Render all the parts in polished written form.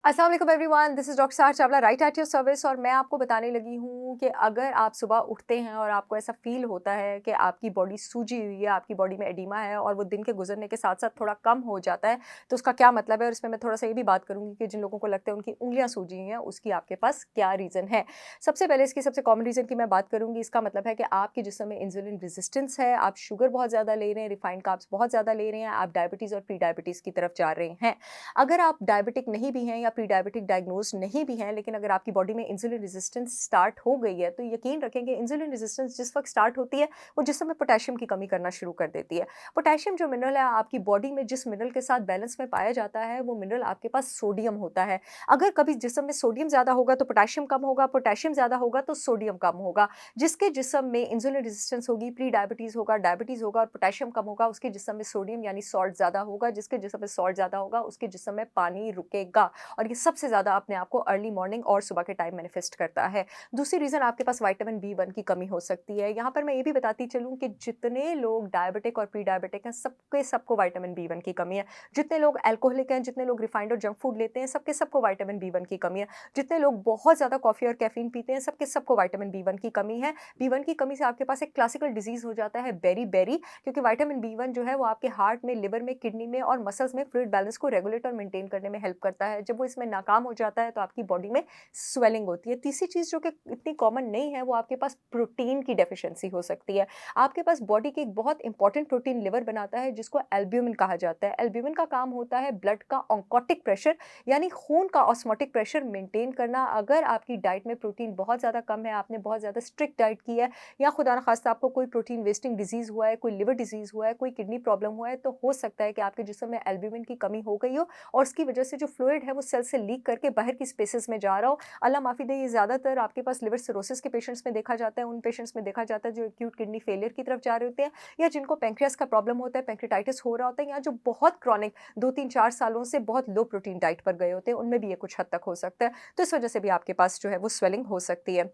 अस्सलाम वालेकुम everyone, this is doctor सार Chawla right at your service. और मैं आपको बताने लगी हूँ कि अगर आप सुबह उठते हैं और आपको ऐसा फ़ील होता है कि आपकी बॉडी सूजी हुई है, आपकी बॉडी में एडिमा है और वो दिन के गुजरने के साथ-साथ थोड़ा कम हो जाता है, तो उसका क्या मतलब है? और इसमें मैं थोड़ा-सा ये भी बात करूँगी कि जिन लोगों को लगता है उनकी उँगलियाँ सूजी हुई हैं, उसकी आपके पास क्या रीज़न है? सबसे पहले इसकी सबसे कॉमन रीज़न की मैं बात करूँगी, इसका मतलब है कि आपके जिस्म में इंसुलिन रेज़िस्टेंस है, आप शुगर बहुत ज़्यादा ले रहे हैं, रिफाइंड कार्ब्स बहुत ज़्यादा ले रहे हैं, आप डायबिटीज़ और प्री डायबिटीज़ की तरफ जा रहे हैं। अगर आप डायबिटिक नहीं भी हैं या प्री डायबिटिक डायग्नोज नहीं भी हैं, लेकिन अगर आपकी बॉडी में इंसुलिन रेजिस्टेंस स्टार्ट हो गई है, तो यकीन रखेंगे इंसुलिन रेजिस्टेंस जिस वक्त स्टार्ट होती है, वो जिस समय पोटेशियम की कमी करना शुरू कर देती है। पोटेशियम जो मिनरल है आपकी बॉडी में जिस मिनरल के साथ बैलेंस में पाया जाता है, वो मिनरल आपके पास सोडियम होता है। अगर कभी जिसम में सोडियम ज़्यादा होगा तो पोटेशियम कम होगा, पोटेशियम ज़्यादा होगा तो सोडियम कम होगा। जिसके जिसम में इंसुलिन रेजिस्टेंस होगी, प्री डायबिटीज़ होगा और पोटेशियम कम होगा, उसके जिसम में सोडियम यानी सॉल्ट ज़्यादा होगा। जिसके जिसम में सॉल्ट ज़्यादा होगा, उसके जिसम में पानी रुकेगा। और ये सबसे ज़्यादा अपने आप को अर्ली मॉर्निंग और सुबह के टाइम मैनिफेस्ट करता है। दूसरी रीज़न आपके पास विटामिन बी1 की कमी हो सकती है। यहाँ पर मैं ये भी बताती चलूँ कि जितने लोग डायबिटिक और प्री डायबिटिक हैं, सबके सबको विटामिन बी1 की कमी है। जितने लोग अल्कोहलिक हैं, जितने लोग रिफाइंड और जंक फूड लेते हैं, सबके सबको विटामिन बी1 की कमी है। जितने लोग बहुत ज़्यादा कॉफ़ी और कैफ़ीन पीते हैं, सबके सबको विटामिन बी1 की कमी है। बी1 की कमी से आपके पास एक क्लासिकल डिज़ीज़ हो जाता है बेरी-बेरी, क्योंकि विटामिन बी1 जो है वो आपके हार्ट में, लिवर में, किडनी में और मसल्स में फ्लूइड बैलेंस को रेगुलेट और मेंटेन करने में हेल्प करता है। जब वो इसमें नाकाम हो जाता है तो आपकी बॉडी में स्वेलिंग होती है। तीसरी चीज़ जो कि इतनी कॉमन नहीं है, वो आपके पास प्रोटीन की डेफिशिएंसी हो सकती है। आपके पास बॉडी की एक बहुत इंपॉर्टेंट प्रोटीन लिवर बनाता है जिसको एल्ब्यूमिन कहा जाता है। एल्ब्यूमिन का काम होता है ब्लड का ऑन्कोटिक प्रेशर यानी खून का ऑस्मोटिक प्रेशर मेंटेन करना। अगर आपकी डाइट में प्रोटीन बहुत ज़्यादा कम है, आपने बहुत ज़्यादा स्ट्रिक्ट डाइट की है या खुदा न खास्ता आपको कोई प्रोटीन वेस्टिंग डिजीज़ हुआ है, कोई लिवर डिजीज़ हुआ है, कोई किडनी प्रॉब्लम हुआ है, तो हो सकता है कि आपके जिस्म में एल्ब्यूमिन की कमी हो गई हो और उसकी वजह से जो फ्लूइड है वो सेल से लीक करके बाहर की स्पेसेस में जा रहा हो। अल्लाह माफ़ी दे, ये ज़्यादातर आपके पास लिवर सिरोसिस के पेशेंट्स में देखा जाता है, उन पेशेंट्स में देखा जाता है जो एक्यूट किडनी फेलियर की तरफ जा रहे होते हैं या जिनको पैंक्रियास का प्रॉब्लम होता है, पैंक्रियाटाइटिस हो रहा होता है या जो बहुत क्रॉनिक 2-3-4 सालों से बहुत लो प्रोटीन डाइट पर गए होते हैं, उनमें भी ये कुछ हद तक हो सकता है। तो इस वजह से भी आपके पास जो है वो स्वेलिंग हो सकती है।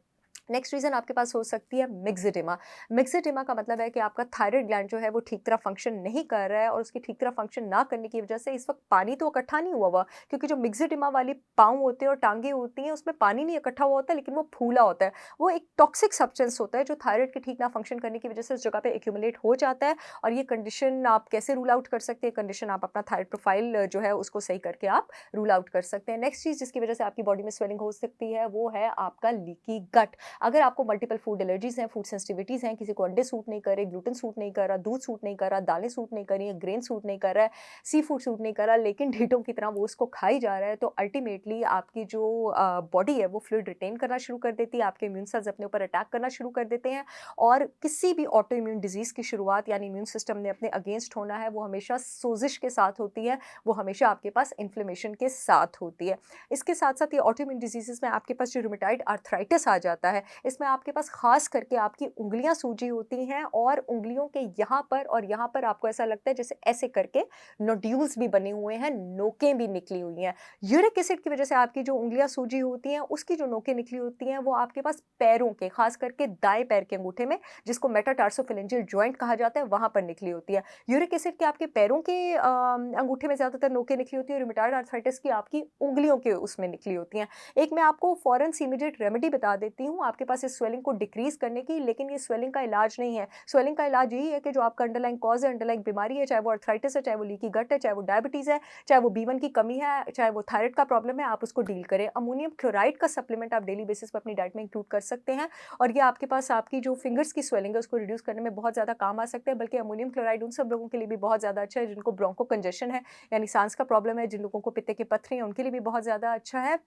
नेक्स्ट रीज़न आपके पास हो सकती है मिक्सेडिमा। मिक्सेडिमा का मतलब है कि आपका थायराइड ग्लैंड जो है वो ठीक तरह फंक्शन नहीं कर रहा है और उसकी ठीक तरह फंक्शन ना करने की वजह से इस वक्त पानी तो इकट्ठा नहीं हुआ हुआ, क्योंकि जो मिक्सेडिमा वाली पाँव होते हैं और टांगे होती हैं उसमें पानी नहीं इकट्ठा हुआ होता है, लेकिन वो फूला होता है। वो एक टॉक्सिक सब्सटेंस होता है जो थायराइड के ठीक ना फंक्शन करने की वजह से उस जगह पे एक्यूमुलेट हो जाता है। और ये कंडीशन आप कैसे रूल आउट कर सकते हैं? कंडीशन आप अपना थायराइड प्रोफाइल जो है उसको सही करके आप रूल आउट कर सकते हैं। नेक्स्ट चीज़ जिसकी वजह से आपकी बॉडी में स्वेलिंग हो सकती है वो है आपका लीकी गट। अगर आपको मल्टीपल फूड एलर्जीज़ हैं, फूड सेंसिटिविटीज़ हैं, किसी को अंडे सूट नहीं कर रहे, ग्लूटेन सूट नहीं कर रहा, दूध सूट नहीं कर रहा, दालें सूट नहीं कर रही हैं, ग्रेन सूट नहीं कर रहा है, सी फूड सूट नहीं कर रहा, लेकिन ढीठों की तरह वो उसको खाई जा रहा है, तो अल्टीमेटली आपकी जो बॉडी है वो फ्लूइड रिटेन करना शुरू कर देती है, आपके इम्यून सेल्स अपने ऊपर अटैक करना शुरू कर देते हैं। और किसी भी ऑटो इम्यून डिजीज़ की शुरुआत यानी इम्यून सिस्टम ने अपने अगेंस्ट होना है, वो हमेशा सोजिश के साथ होती है, वो हमेशा आपके पास इन्फ्लेमेशन के साथ होती है। इसके साथ-साथ ये ऑटो इम्यून डिजीज़ेज़ में आपके पास जो रूमेटॉइड आर्थराइटिस आ जाता है, इसमें आपके पास ख़ास करके आपकी उँगलियाँ सूजी होती हैं और उँगलियों के यहाँ पर आपको ऐसा लगता है जैसे ऐसे करके नोड्यूल्स भी बने हुए हैं, नोकें भी निकली हुई हैं। यूरिक एसिड की वज़ह से आपकी जो उँगलियाँ सूजी होती हैं, उसकी जो नोकें निकली होती हैं, वो आपके पास पैरों के, ख़ास करके दाएँ पैर के अंगूठे में, जिसको मेटाटार्सोफिलेंजियल जॉइंट कहा जाता है, वहाँ पर निकली होती है। यूरिक एसिड के आपके पैरों के अंगूठे में ज़्यादातर नोकें निकली होती हैं और रूमेटॉइड आर्थराइटिस की आपकी उँगलियों के उसमें निकली होती हैं। एक मैं आपको फ़ौरन सी इमीडिएट रेमेडी बता देती हूँ आपके पास इस स्वेलिंग को डिक्रीज़ करने की, लेकिन ये स्वेलिंग का इलाज नहीं है। स्वेलिंग का इलाज यही है कि जो आपका अंडरलाइंग कॉज़ है, अंडरलाइंग बीमारी है, चाहे वो आर्थराइटिस है, चाहे वो लीकी गट है, चाहे वो डायबिटीज़ है, चाहे वो बी1 की कमी है, चाहे वो थायराइड का प्रॉब्लम है, आप उसको डील करें। अमोनियम क्लोराइड का सप्लीमेंट आप डेली बेसिस पे अपनी डाइट में इंक्लूड कर सकते हैं और ये आपके पास आपकी जो फिंगर्स की स्वेलिंग है उसको रिड्यूस करने में बहुत ज़्यादा काम आ सकते हैं। बल्कि अमोनियम क्लोराइड उन सब लोगों के लिए भी बहुत ज़्यादा अच्छा है जिनको ब्रोंको कंजेशन है, यानी सांस का प्रॉब्लम है, जिन लोगों को पित्ते की पत्थरी है, उनके लिए भी बहुत ज़्यादा अच्छा है।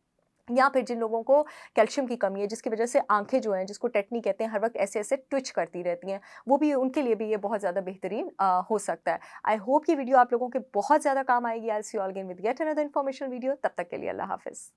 या फिर जिन लोगों को कैल्शियम की कमी है, जिसकी वजह से आँखें जो हैं, जिसको टेटनी कहते हैं, हर वक़्त ऐसे-ऐसे ट्विच करती रहती हैं, वो भी उनके लिए भी ये बहुत ज़्यादा बेहतरीन हो सकता है। आई होप ये वीडियो आप लोगों के बहुत ज़्यादा काम आएगी। I will see you all again with yet another informational video. तब तक के लिए अल्लाह हाफ़िज़।